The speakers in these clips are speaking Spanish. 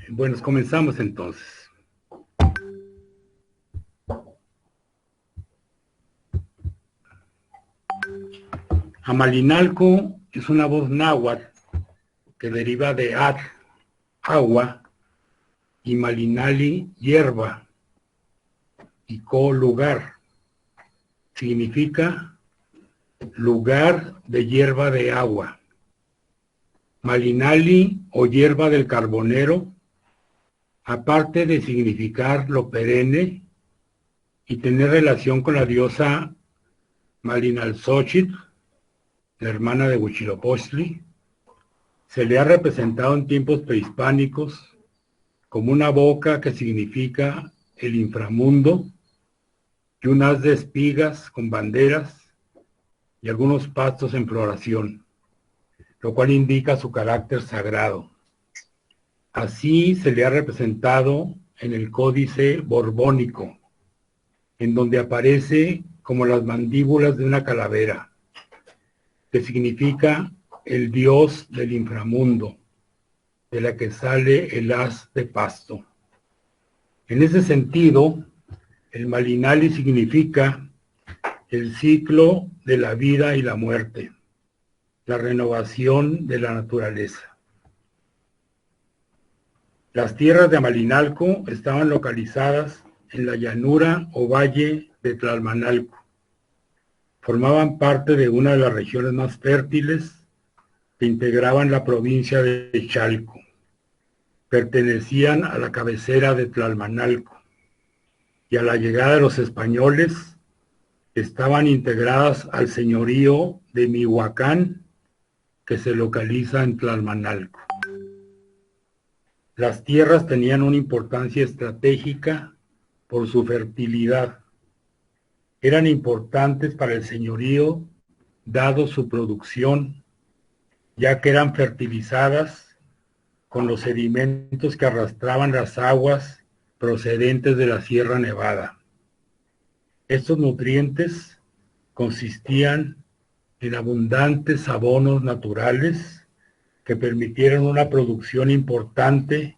Bueno, comenzamos entonces. Amalinalco es una voz náhuatl que deriva de at, agua, y malinali, hierba, y co, lugar. Significa lugar de hierba de agua. Malinali o hierba del carbonero, aparte de significar lo perenne y tener relación con la diosa Malinalxóchitl, la hermana de Huitzilopochtli, se le ha representado en tiempos prehispánicos como una boca que significa el inframundo y un haz de espigas con banderas y algunos pastos en floración, lo cual indica su carácter sagrado. Así se le ha representado en el Códice Borbónico, en donde aparece como las mandíbulas de una calavera, que significa el dios del inframundo, de la que sale el haz de pasto. En ese sentido, el Malinali significa el ciclo de la vida y la muerte, la renovación de la naturaleza. Las tierras de Amalinalco estaban localizadas en la llanura o valle de Tlalmanalco. Formaban parte de una de las regiones más fértiles que integraban la provincia de Chalco. Pertenecían a la cabecera de Tlalmanalco y a la llegada de los españoles estaban integradas al señorío de Mihuacán, que se localiza en Tlalmanalco. Las tierras tenían una importancia estratégica por su fertilidad. Eran importantes para el señorío, dado su producción, ya que eran fertilizadas con los sedimentos que arrastraban las aguas procedentes de la Sierra Nevada. Estos nutrientes consistían en abundantes abonos naturales que permitieron una producción importante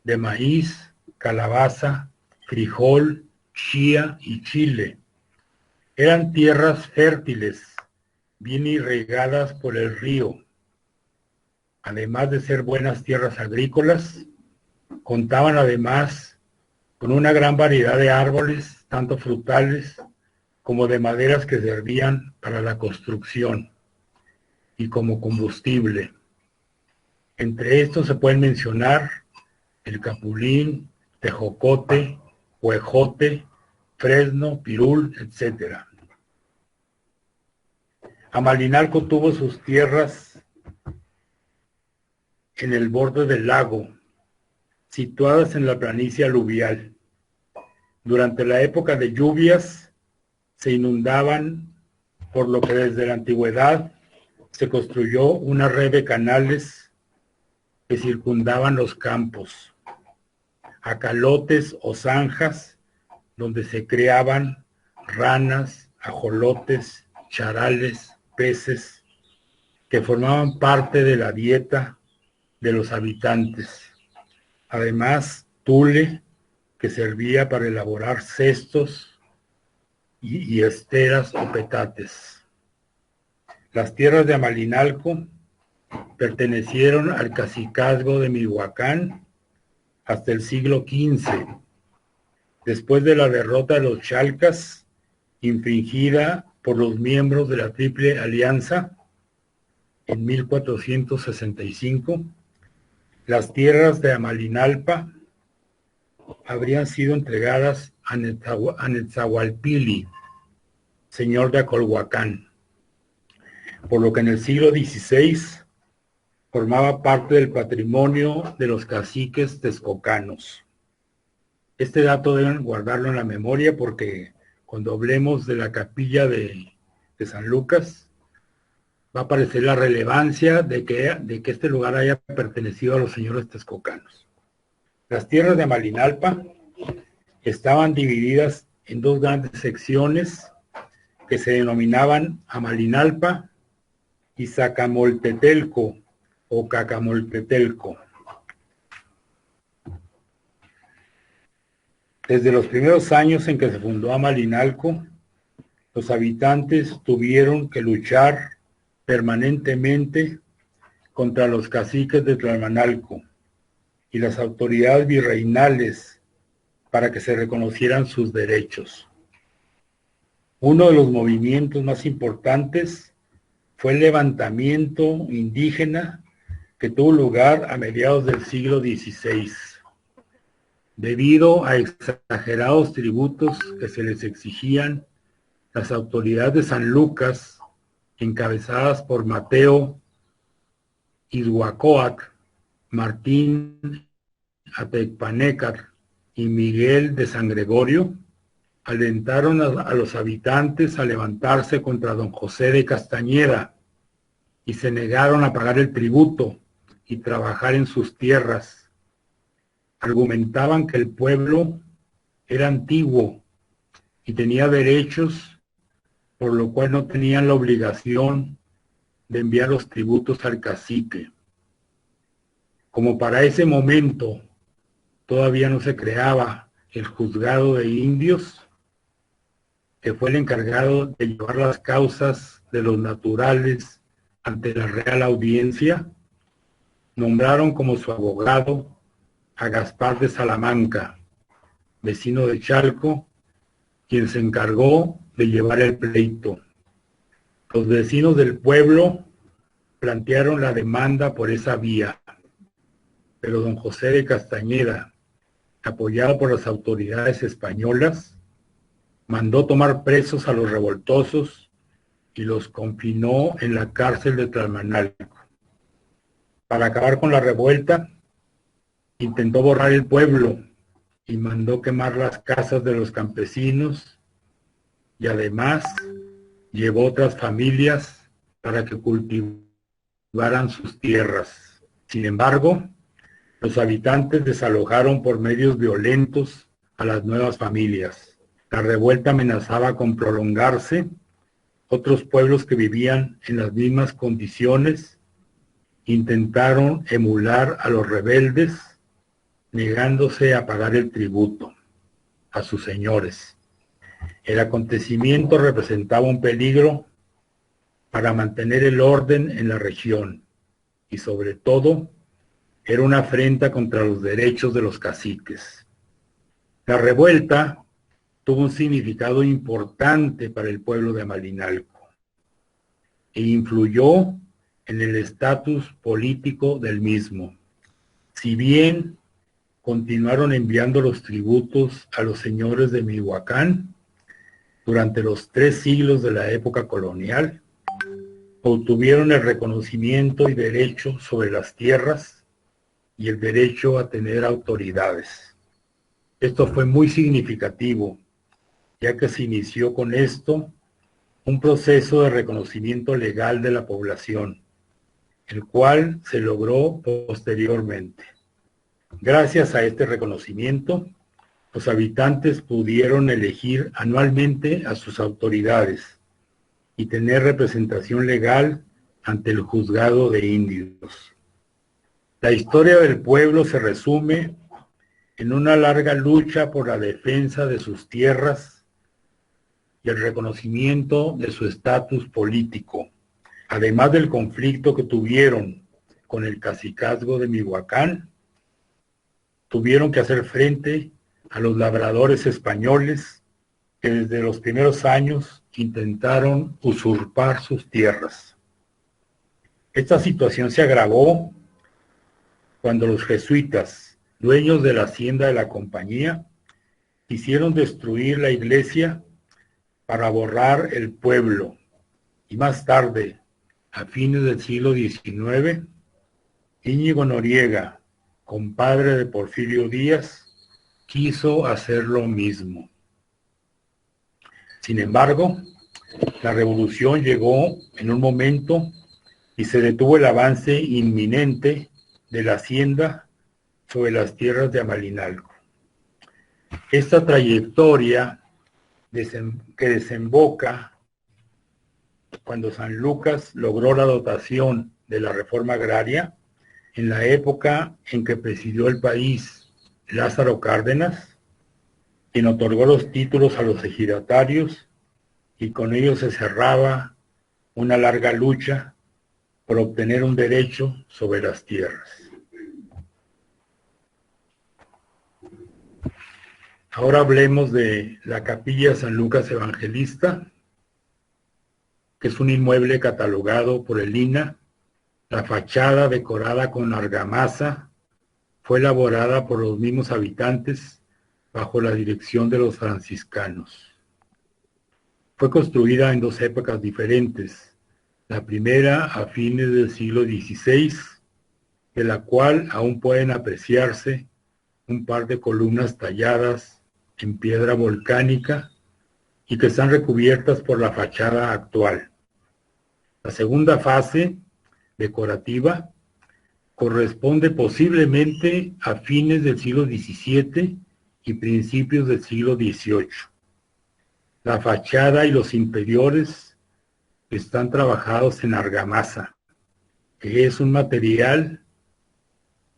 de maíz, calabaza, frijol, chía y chile. Eran tierras fértiles, bien irrigadas por el río. Además de ser buenas tierras agrícolas, contaban además con una gran variedad de árboles, tanto frutales como de maderas que servían para la construcción y como combustible. Entre estos se pueden mencionar el capulín, tejocote, huejote, fresno, pirul, etc. Amalinalco tuvo sus tierras en el borde del lago, situadas en la planicie aluvial. Durante la época de lluvias se inundaban, por lo que desde la antigüedad se construyó una red de canales que circundaban los campos, acalotes o zanjas donde se criaban ranas, ajolotes, charales, peces, que formaban parte de la dieta de los habitantes. Además, tule, que servía para elaborar cestos y esteras o petates. Las tierras de Amalinalco pertenecieron al cacicazgo de Mihuacán hasta el siglo XV, después de la derrota de los Chalcas, infringida por los miembros de la Triple Alianza en 1465, las tierras de Amalinalpa habrían sido entregadas a Netzahualpili, señor de Acolhuacán, por lo que en el siglo XVI formaba parte del patrimonio de los caciques texcocanos. Este dato deben guardarlo en la memoria porque cuando hablemos de la capilla de San Lucas, va a aparecer la relevancia de que este lugar haya pertenecido a los señores texcocanos. Las tierras de Amalinalpa estaban divididas en dos grandes secciones que se denominaban Amalinalpa y Zacamoltetelco o Cacamoltetelco. Desde los primeros años en que se fundó Amalinalco, los habitantes tuvieron que luchar permanentemente contra los caciques de Tlalmanalco y las autoridades virreinales para que se reconocieran sus derechos. Uno de los movimientos más importantes fue el levantamiento indígena que tuvo lugar a mediados del siglo XVI, debido a exagerados tributos que se les exigían. Las autoridades de San Lucas, encabezadas por Mateo Izhuacóatl, Martín Atecpanécar y Miguel de San Gregorio, alentaron a los habitantes a levantarse contra don José de Castañeda y se negaron a pagar el tributo y trabajar en sus tierras. Argumentaban que el pueblo era antiguo y tenía derechos, por lo cual no tenían la obligación de enviar los tributos al cacique. Como para ese momento todavía no se creaba el juzgado de indios, que fue el encargado de llevar las causas de los naturales ante la Real Audiencia, nombraron como su abogado a Gaspar de Salamanca, vecino de Chalco, quien se encargó de llevar el pleito. Los vecinos del pueblo plantearon la demanda por esa vía, pero don José de Castañeda, apoyado por las autoridades españolas, mandó tomar presos a los revoltosos y los confinó en la cárcel de Tlalmanalco. Para acabar con la revuelta, intentó borrar el pueblo y mandó quemar las casas de los campesinos y además llevó otras familias para que cultivaran sus tierras. Sin embargo, los habitantes desalojaron por medios violentos a las nuevas familias. La revuelta amenazaba con prolongarse. Otros pueblos que vivían en las mismas condiciones intentaron emular a los rebeldes, negándose a pagar el tributo a sus señores. El acontecimiento representaba un peligro para mantener el orden en la región y sobre todo era una afrenta contra los derechos de los caciques. La revuelta tuvo un significado importante para el pueblo de Amalinalco e influyó en el estatus político del mismo. Si bien continuaron enviando los tributos a los señores de Mihuacán durante los 3 siglos de la época colonial, obtuvieron el reconocimiento y derecho sobre las tierras y el derecho a tener autoridades. Esto fue muy significativo, ya que se inició con esto un proceso de reconocimiento legal de la población, el cual se logró posteriormente. Gracias a este reconocimiento, los habitantes pudieron elegir anualmente a sus autoridades y tener representación legal ante el juzgado de indios. La historia del pueblo se resume en una larga lucha por la defensa de sus tierras y el reconocimiento de su estatus político, además del conflicto que tuvieron con el cacicazgo de Mihuacán. Tuvieron que hacer frente a los labradores españoles que desde los primeros años intentaron usurpar sus tierras. Esta situación se agravó cuando los jesuitas, dueños de la hacienda de la compañía, quisieron destruir la iglesia para borrar el pueblo, y más tarde, a fines del siglo XIX, Íñigo Noriega, compadre de Porfirio Díaz, quiso hacer lo mismo. Sin embargo, la revolución llegó en un momento y se detuvo el avance inminente de la hacienda sobre las tierras de Amalinalco. Esta trayectoria que desemboca cuando San Lucas logró la dotación de la reforma agraria, en la época en que presidió el país Lázaro Cárdenas, quien otorgó los títulos a los ejidatarios y con ello se cerraba una larga lucha por obtener un derecho sobre las tierras. Ahora hablemos de la Capilla San Lucas Evangelista, que es un inmueble catalogado por el INAH. La fachada, decorada con argamasa, fue elaborada por los mismos habitantes bajo la dirección de los franciscanos. Fue construida en dos épocas diferentes. La primera a fines del siglo XVI, de la cual aún pueden apreciarse un par de columnas talladas en piedra volcánica y que están recubiertas por la fachada actual. La segunda fase, decorativa, corresponde posiblemente a fines del siglo XVII y principios del siglo XVIII. La fachada y los interiores están trabajados en argamasa, que es un material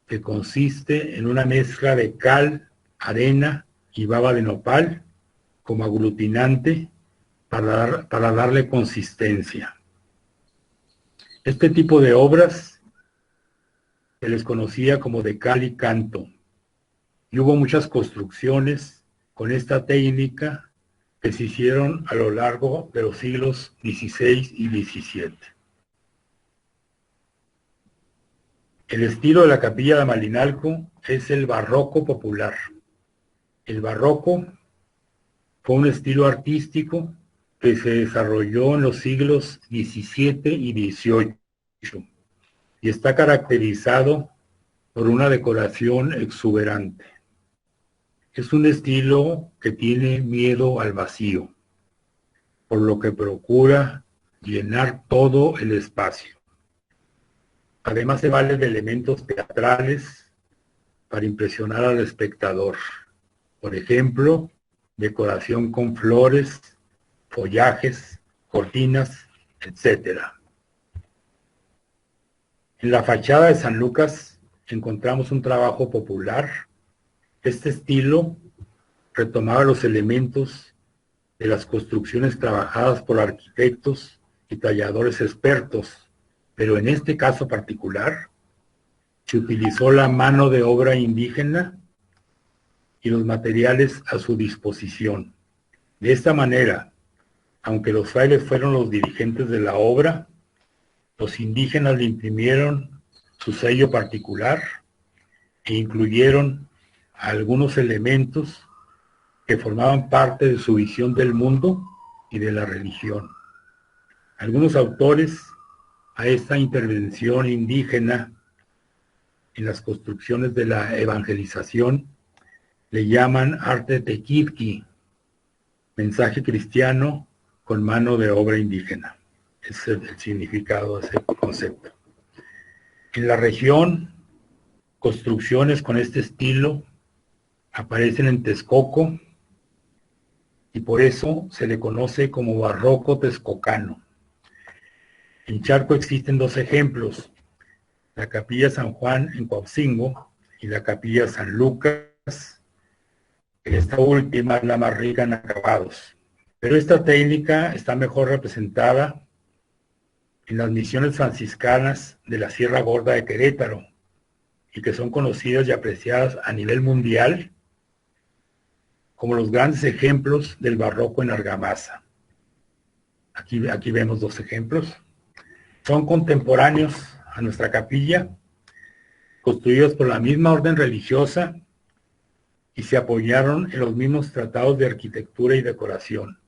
que consiste en una mezcla de cal, arena y baba de nopal como aglutinante para darle consistencia. Este tipo de obras se les conocía como de cal y canto, y hubo muchas construcciones con esta técnica que se hicieron a lo largo de los siglos XVI y XVII. El estilo de la capilla de Amalinalco es el barroco popular. El barroco fue un estilo artístico que se desarrolló en los siglos XVII y XVIII y está caracterizado por una decoración exuberante. Es un estilo que tiene miedo al vacío, por lo que procura llenar todo el espacio. Además se vale de elementos teatrales para impresionar al espectador. Por ejemplo, decoración con flores, follajes, cortinas, etc. En la fachada de San Lucas encontramos un trabajo popular. Este estilo retomaba los elementos de las construcciones trabajadas por arquitectos y talladores expertos, pero en este caso particular se utilizó la mano de obra indígena y los materiales a su disposición. De esta manera, aunque los frailes fueron los dirigentes de la obra, los indígenas le imprimieron su sello particular e incluyeron algunos elementos que formaban parte de su visión del mundo y de la religión. Algunos autores a esta intervención indígena en las construcciones de la evangelización le llaman arte tequitqui, mensaje cristiano con mano de obra indígena. Ese es el significado de ese concepto. En la región, construcciones con este estilo aparecen en Texcoco y por eso se le conoce como barroco texcocano. En Charco existen dos ejemplos, la Capilla San Juan en Coatzingo y la Capilla San Lucas. Esta última es la más rica en acabados. Pero esta técnica está mejor representada en las misiones franciscanas de la Sierra Gorda de Querétaro y que son conocidas y apreciadas a nivel mundial como los grandes ejemplos del barroco en argamasa. Aquí vemos dos ejemplos. Son contemporáneos a nuestra capilla, construidos por la misma orden religiosa y se apoyaron en los mismos tratados de arquitectura y decoración.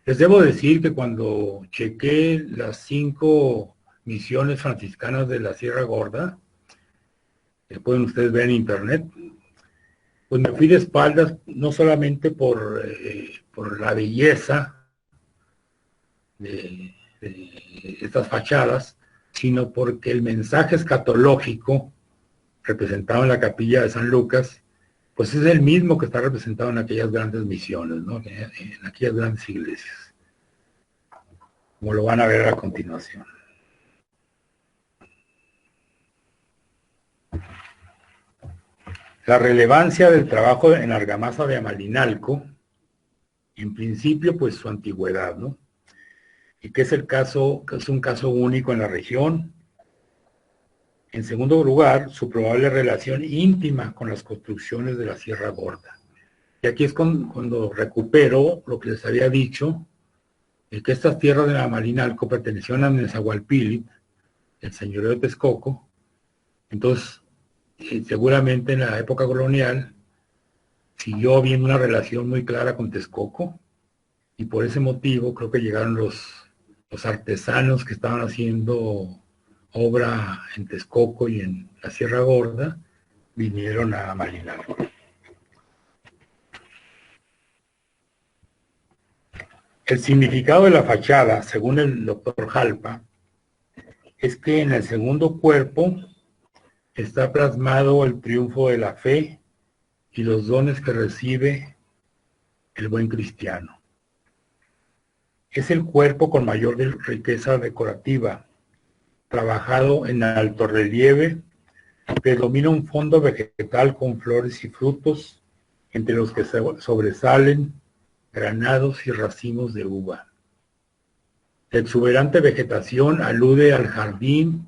Les debo decir que cuando chequé las 5 misiones franciscanas de la Sierra Gorda, que pueden ustedes ver en internet, pues me fui de espaldas no solamente por la belleza de estas fachadas, sino porque el mensaje escatológico representado en la capilla de San Lucas, pues es el mismo que está representado en aquellas grandes misiones, ¿no? En aquellas grandes iglesias, como lo van a ver a continuación. La relevancia del trabajo en argamasa de Amalinalco En principio, pues su antigüedad, ¿no? Y que es un caso único en la región. En segundo lugar, su probable relación íntima con las construcciones de la Sierra Gorda. Y aquí es cuando recupero lo que les había dicho, que estas tierras de Amalinalco pertenecían a Nezahualpíllit, el señorío de Texcoco. Entonces, seguramente en la época colonial siguió habiendo una relación muy clara con Texcoco, y por ese motivo creo que llegaron los artesanos que estaban haciendo obra en Texcoco y en la Sierra Gorda, vinieron a Amalinalco. El significado de la fachada, según el doctor Jalpa, es que en el segundo cuerpo está plasmado el triunfo de la fe y los dones que recibe el buen cristiano. Es el cuerpo con mayor riqueza decorativa, trabajado en alto relieve, predomina un fondo vegetal con flores y frutos, entre los que sobresalen granados y racimos de uva. La exuberante vegetación alude al jardín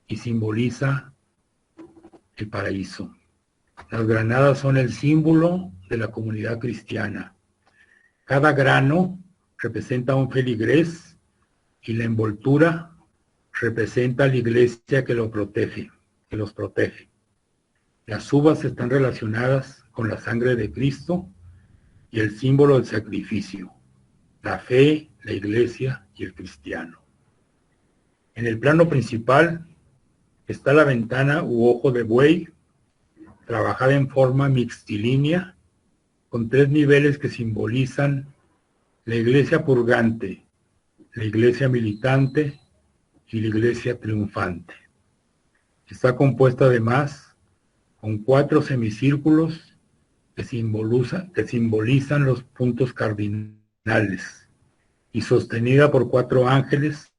y simboliza el paraíso. Las granadas son el símbolo de la comunidad cristiana. Cada grano representa un feligrés y la envoltura representa a la iglesia que los protege. Las uvas están relacionadas con la sangre de Cristo y el símbolo del sacrificio, la fe, la iglesia y el cristiano. En el plano principal está la ventana u ojo de buey, trabajada en forma mixtilínea, con 3 niveles que simbolizan la iglesia purgante, la iglesia militante y la iglesia triunfante. Está compuesta además con 4 semicírculos que simbolizan los puntos cardinales y sostenida por 4 ángeles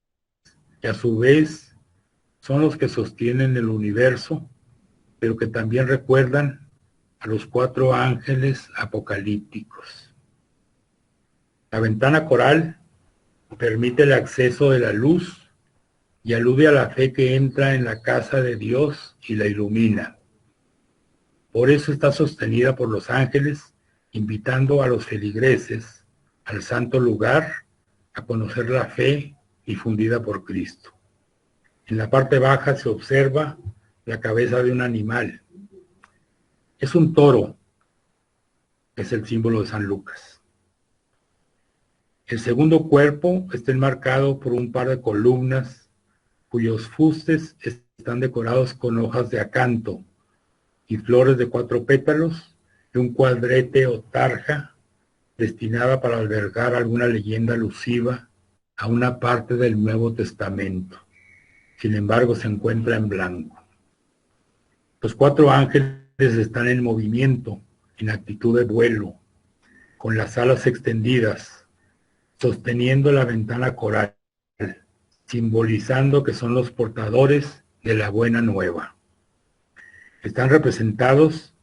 que a su vez son los que sostienen el universo, pero que también recuerdan a los 4 ángeles apocalípticos. La ventana coral permite el acceso de la luz y alude a la fe que entra en la casa de Dios y la ilumina. Por eso está sostenida por los ángeles, invitando a los feligreses al santo lugar a conocer la fe difundida por Cristo. En la parte baja se observa la cabeza de un animal. Es un toro, que es el símbolo de San Lucas. El segundo cuerpo está enmarcado por un par de columnas cuyos fustes están decorados con hojas de acanto y flores de 4 pétalos y un cuadrete o tarja destinada para albergar alguna leyenda alusiva a una parte del Nuevo Testamento. Sin embargo, se encuentra en blanco. Los 4 ángeles están en movimiento, en actitud de vuelo, con las alas extendidas, sosteniendo la ventana coral, simbolizando que son los portadores de la buena nueva. Están representados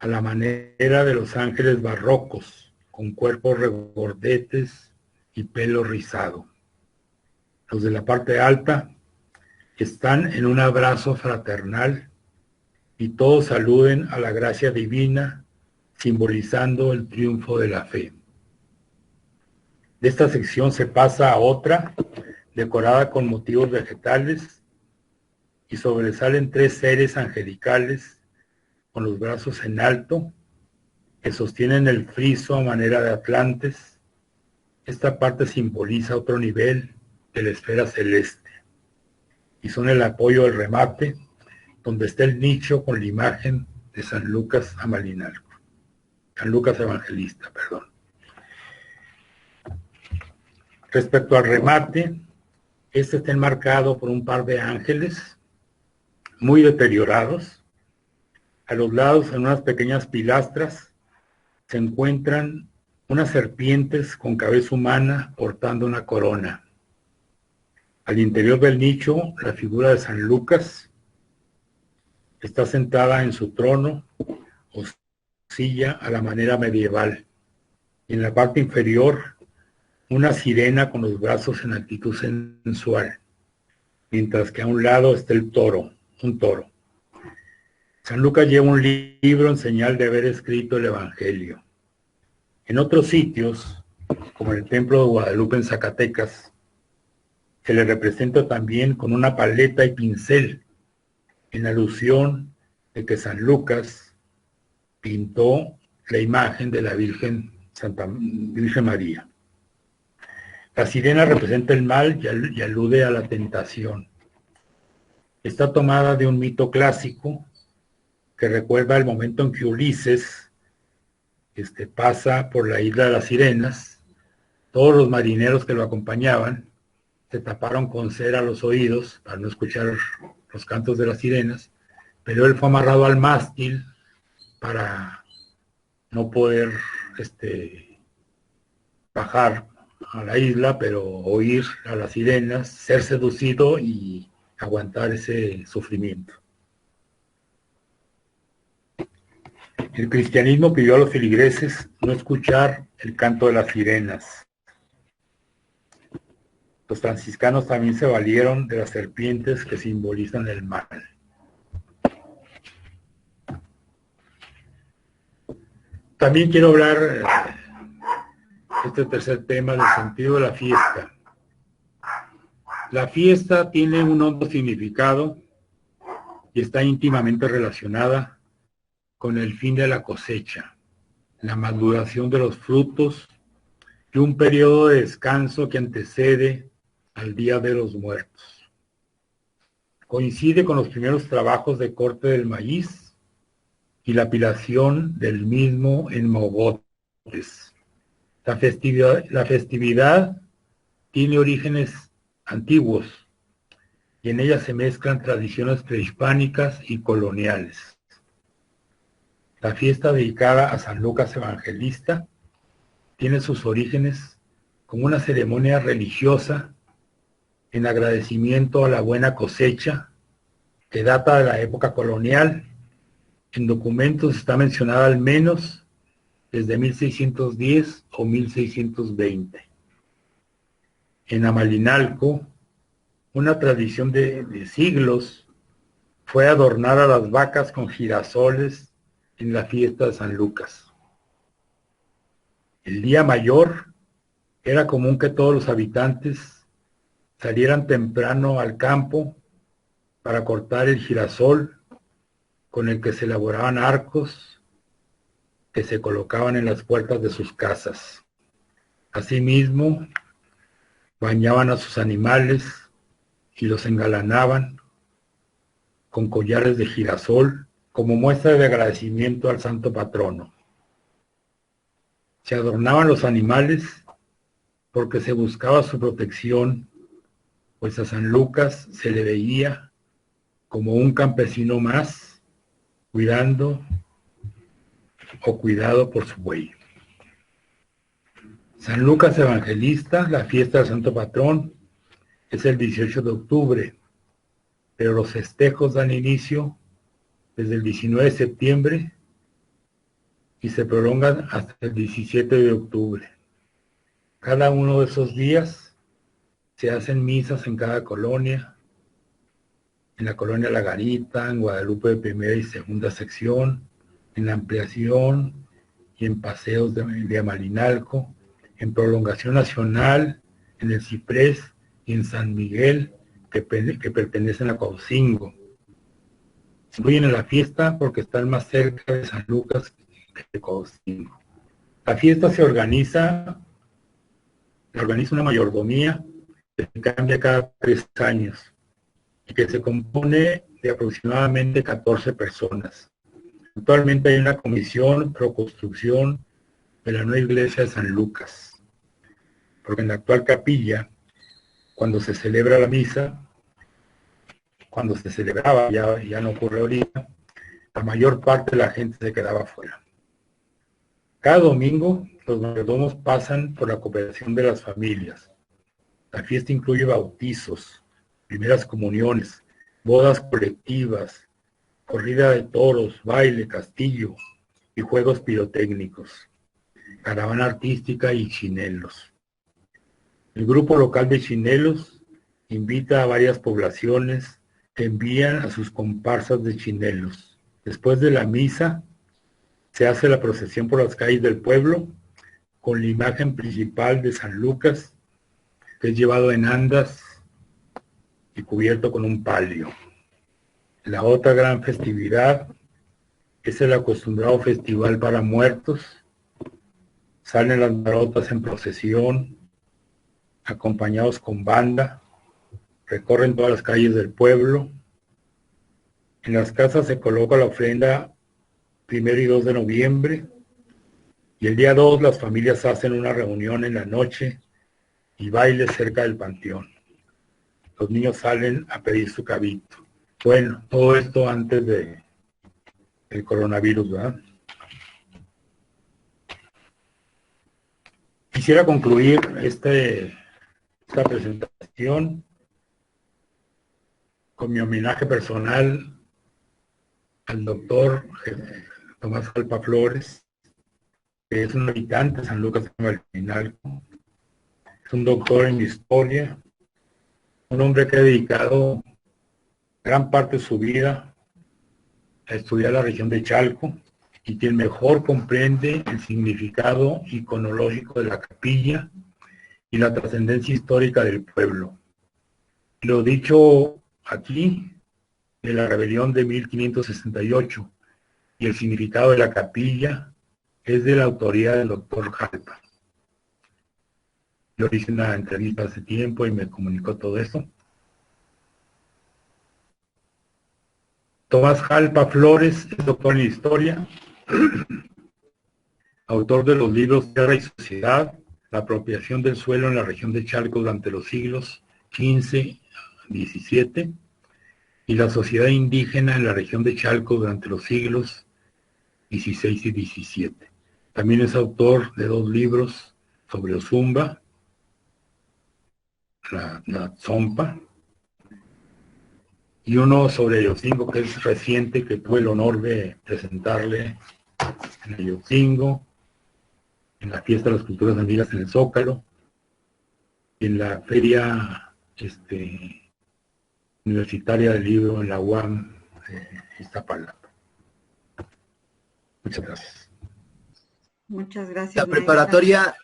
a la manera de los ángeles barrocos, con cuerpos regordetes y pelo rizado. Los de la parte alta están en un abrazo fraternal y todos aluden a la gracia divina, simbolizando el triunfo de la fe. De esta sección se pasa a otra, decorada con motivos vegetales, y sobresalen 3 seres angelicales con los brazos en alto, que sostienen el friso a manera de atlantes. Esta parte simboliza otro nivel de la esfera celeste, y son el apoyo del remate, donde está el nicho con la imagen de San Lucas Amalinalco. San Lucas Evangelista, perdón. Respecto al remate, este está enmarcado por un par de ángeles muy deteriorados. A los lados, en unas pequeñas pilastras, se encuentran unas serpientes con cabeza humana portando una corona. Al interior del nicho, la figura de San Lucas está sentada en su trono o silla a la manera medieval. y en la parte inferior una sirena con los brazos en actitud sensual, mientras que a un lado está el toro, un toro. San Lucas lleva un libro en señal de haber escrito el Evangelio. En otros sitios, como en el Templo de Guadalupe en Zacatecas, se le representa también con una paleta y pincel, en alusión de que San Lucas pintó la imagen de la Virgen María. La sirena representa el mal y alude a la tentación. Está tomada de un mito clásico que recuerda el momento en que Ulises pasa por la isla de las sirenas. Todos los marineros que lo acompañaban se taparon con cera los oídos para no escuchar los cantos de las sirenas, pero él fue amarrado al mástil para no poder bajar a la isla, pero oír a las sirenas, ser seducido y aguantar ese sufrimiento. El cristianismo pidió a los feligreses no escuchar el canto de las sirenas. Los franciscanos también se valieron de las serpientes que simbolizan el mal. También quiero hablar este tercer tema del sentido de la fiesta. La fiesta tiene un hondo significado y está íntimamente relacionada con el fin de la cosecha, la maduración de los frutos y un periodo de descanso que antecede al Día de los Muertos. Coincide con los primeros trabajos de corte del maíz y la apilación del mismo en mogotes. La festividad tiene orígenes antiguos y en ella se mezclan tradiciones prehispánicas y coloniales. La fiesta dedicada a San Lucas Evangelista tiene sus orígenes como una ceremonia religiosa en agradecimiento a la buena cosecha que data de la época colonial. En documentos está mencionada al menos desde 1610 o 1620. En Amalinalco, una tradición de siglos fue adornar a las vacas con girasoles en la fiesta de San Lucas. El día mayor era común que todos los habitantes salieran temprano al campo para cortar el girasol con el que se elaboraban arcos que se colocaban en las puertas de sus casas. Asimismo, bañaban a sus animales y los engalanaban con collares de girasol como muestra de agradecimiento al santo patrono. Se adornaban los animales porque se buscaba su protección, pues a San Lucas se le veía como un campesino más, cuidado por su buey. San Lucas Evangelista, la fiesta del santo patrón, es el 18 de octubre, pero los festejos dan inicio desde el 19 de septiembre y se prolongan hasta el 17 de octubre. Cada uno de esos días se hacen misas en cada colonia, en la colonia La Garita, en Guadalupe de primera y segunda sección, en la ampliación y en paseos de Amalinalco, en prolongación nacional, en el Ciprés y en San Miguel, que pertenecen a Cuauhcingo. Se incluyen en la fiesta porque están más cerca de San Lucas que de Cuauhcingo. La fiesta la organiza una mayordomía que cambia cada 3 años y que se compone de aproximadamente 14 personas. Actualmente hay una comisión pro construcción de la nueva iglesia de San Lucas, porque en la actual capilla, cuando se celebra la misa, cuando se celebraba, ya no ocurre ahorita, la mayor parte de la gente se quedaba fuera. Cada domingo los mayordomos pasan por la cooperación de las familias. La fiesta incluye bautizos, primeras comuniones, bodas colectivas, corrida de toros, baile, castillo y juegos pirotécnicos. caravana artística y chinelos. El grupo local de chinelos invita a varias poblaciones que envían a sus comparsas de chinelos. Después de la misa, se hace la procesión por las calles del pueblo con la imagen principal de San Lucas, que es llevado en andas y cubierto con un palio. La otra gran festividad es el acostumbrado Festival para Muertos. Salen las marotas en procesión, acompañados con banda, recorren todas las calles del pueblo. En las casas se coloca la ofrenda 1 y 2 de noviembre, y el día 2 las familias hacen una reunión en la noche y baile cerca del panteón. Los niños salen a pedir su cabito. Bueno, todo esto antes del coronavirus, ¿verdad? Quisiera concluir esta presentación con mi homenaje personal al doctor Tomás Jalpa Flores, que es un habitante de San Lucas de Martinalco. Es un doctor en historia, un hombre que ha dedicado gran parte de su vida a estudiar la región de Chalco y quien mejor comprende el significado iconológico de la capilla y la trascendencia histórica del pueblo. Lo dicho aquí, de la rebelión de 1568 y el significado de la capilla es de la autoría del doctor Jalpa. Yo hice una entrevista hace tiempo y me comunicó todo eso. Tomás Jalpa Flores es doctor en historia, autor de los libros Tierra y Sociedad, la apropiación del suelo en la región de Chalco durante los siglos XV, XVII, y la sociedad indígena en la región de Chalco durante los siglos XVI y XVII. También es autor de 2 libros sobre Ozumba, la Tzompa, y uno sobre Ayotzingo, que es reciente, que tuve el honor de presentarle en Ayotzingo, en la Fiesta de las Culturas Amigas en el Zócalo, y en la Feria Universitaria del Libro en la UAM de Iztapalapa. Muchas gracias. Muchas gracias. La preparatoria,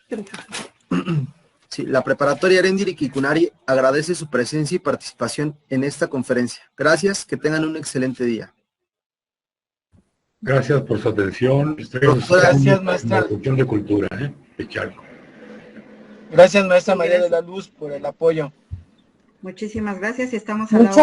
sí, la preparatoria Arendiri Kikunari agradece su presencia y participación en esta conferencia. Gracias, que tengan un excelente día. Gracias por su atención. Gracias, maestra. La cuestión de cultura, de Chalco. Gracias, maestra María de la Luz, por el apoyo. Muchísimas gracias y estamos a la orden.